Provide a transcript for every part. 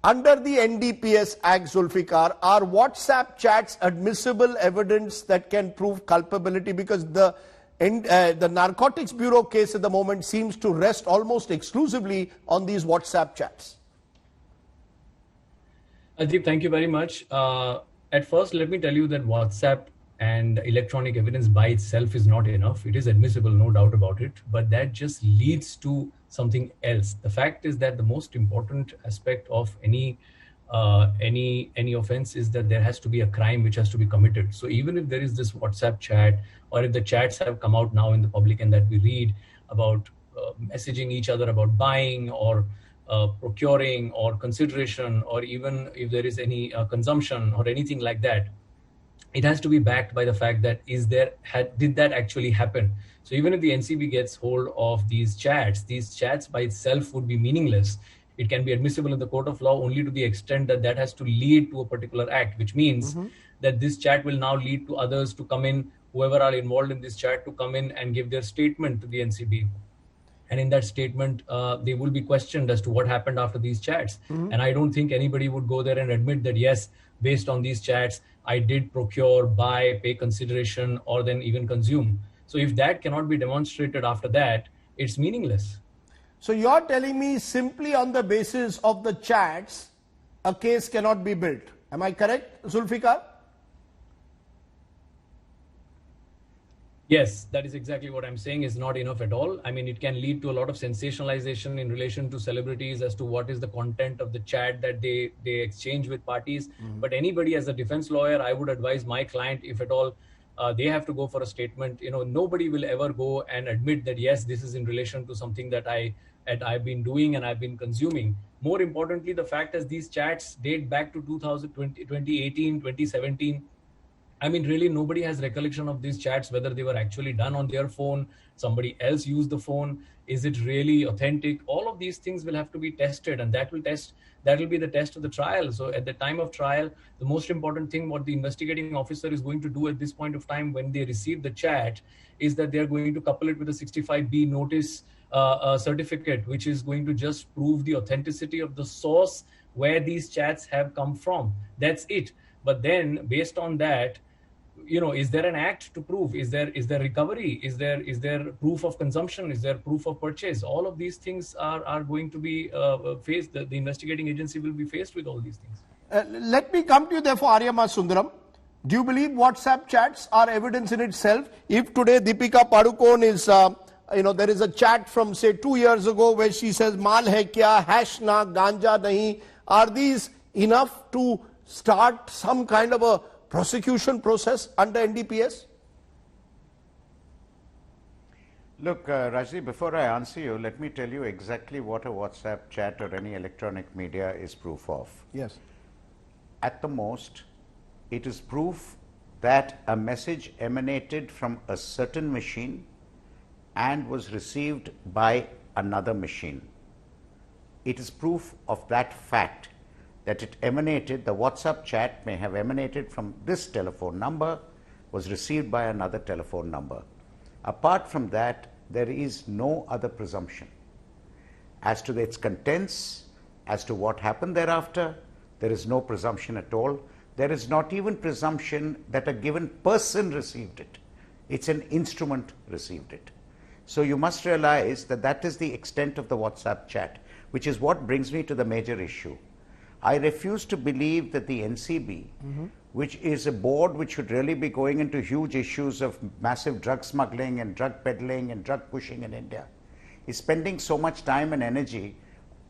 Under the NDPS Act, Zulfiqar, are WhatsApp chats admissible evidence that can prove culpability? Because the Narcotics Bureau case at the moment seems to rest almost exclusively on these WhatsApp chats. Rajdeep, thank you very much. At first, let me tell you that WhatsApp and electronic evidence by itself is not enough. It is admissible, no doubt about it, but that just leads to something else. The fact is that the most important aspect of any offense is that there has to be a crime which has to be committed. So even if there is this WhatsApp chat, or if the chats have come out now in the public and that we read about messaging each other about buying or procuring or consideration, or even if there is any consumption or anything like that, it has to be backed by the fact that did that actually happen? So even if the NCB gets hold of these chats by itself would be meaningless. It can be admissible in the court of law only to the extent that that has to lead to a particular act, which means that this chat will now lead to others to come in, whoever are involved in this chat, to come in and give their statement to the NCB. And in that statement, they will be questioned as to what happened after these chats. And I don't think anybody would go there and admit that, yes, based on these chats, I did procure, buy, pay consideration, or then even consume. So if that cannot be demonstrated after that, it's meaningless. So you're telling me simply on the basis of the chats, a case cannot be built. Am I correct, Zulfiqar? Yes, that is exactly what I'm saying is not enough at all. I mean, it can lead to a lot of sensationalization in relation to celebrities as to what is the content of the chat that they exchange with parties. But anybody as a defense lawyer, I would advise my client, if at all, they have to go for a statement. Nobody will ever go and admit that, yes, this is in relation to something that I've been doing and I've been consuming. More importantly, the fact is these chats date back to 2018, 2017. I mean, really, nobody has recollection of these chats, whether they were actually done on their phone, somebody else used the phone, is it really authentic? All of these things will have to be tested, and that will be the test of the trial. So at the time of trial, the most important thing what the investigating officer is going to do at this point of time when they receive the chat is that they're going to couple it with a 65B notice certificate, which is going to just prove the authenticity of the source where these chats have come from. That's it. But then based on that, is there an act to prove? Is there recovery? Is there proof of consumption? Is there proof of purchase? All of these things are going to be faced. The investigating agency will be faced with all these things. Let me come to you therefore, Aryama Sundaram. Do you believe WhatsApp chats are evidence in itself? If today Deepika Padukone is, there is a chat from say 2 years ago where she says, "Mal hai kya, hash na, ganja nahi," are these enough to start some kind of a prosecution process under NDPS? Look, Rajdeep, before I answer you, let me tell you exactly what a WhatsApp chat or any electronic media is proof of. Yes. At the most, it is proof that a message emanated from a certain machine and was received by another machine. It is proof of that fact, that it emanated, the WhatsApp chat may have emanated from this telephone number, was received by another telephone number. Apart from that, there is no other presumption. As to its contents, as to what happened thereafter, there is no presumption at all. There is not even presumption that a given person received it. It's an instrument received it. So you must realize that that is the extent of the WhatsApp chat, which is what brings me to the major issue. I refuse to believe that the NCB, which is a board which should really be going into huge issues of massive drug smuggling and drug peddling and drug pushing in India, is spending so much time and energy,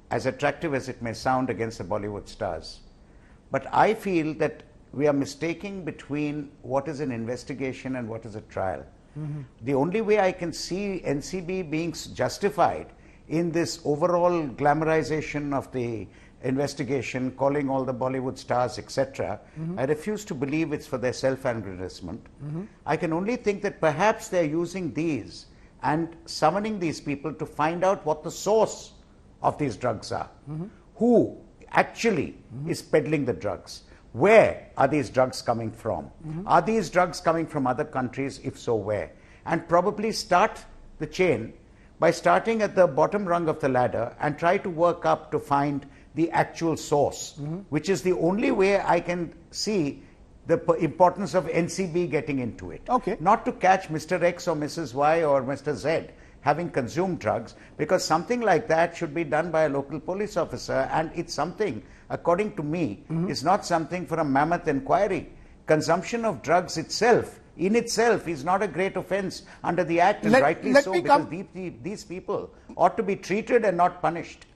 as attractive as it may sound, against the Bollywood stars. But I feel that we are mistaking between what is an investigation and what is a trial. The only way I can see NCB being justified in this overall glamorization of the investigation, calling all the Bollywood stars, etc., I refuse to believe it's for their self-aggrandizement. I can only think that perhaps they're using these and summoning these people to find out what the source of these drugs are. Who actually is peddling the drugs? Where are these drugs coming from? Are these drugs coming from other countries? If so, where? And probably start the chain by starting at the bottom rung of the ladder and try to work up to find the actual source, which is the only way I can see the importance of NCB getting into it. Okay. Not to catch Mr. X or Mrs. Y or Mr. Z having consumed drugs, because something like that should be done by a local police officer, and it's something, according to me, is not something for a mammoth inquiry. Consumption of drugs itself, in itself, is not a great offence under the Act, and rightly so, because these people ought to be treated and not punished.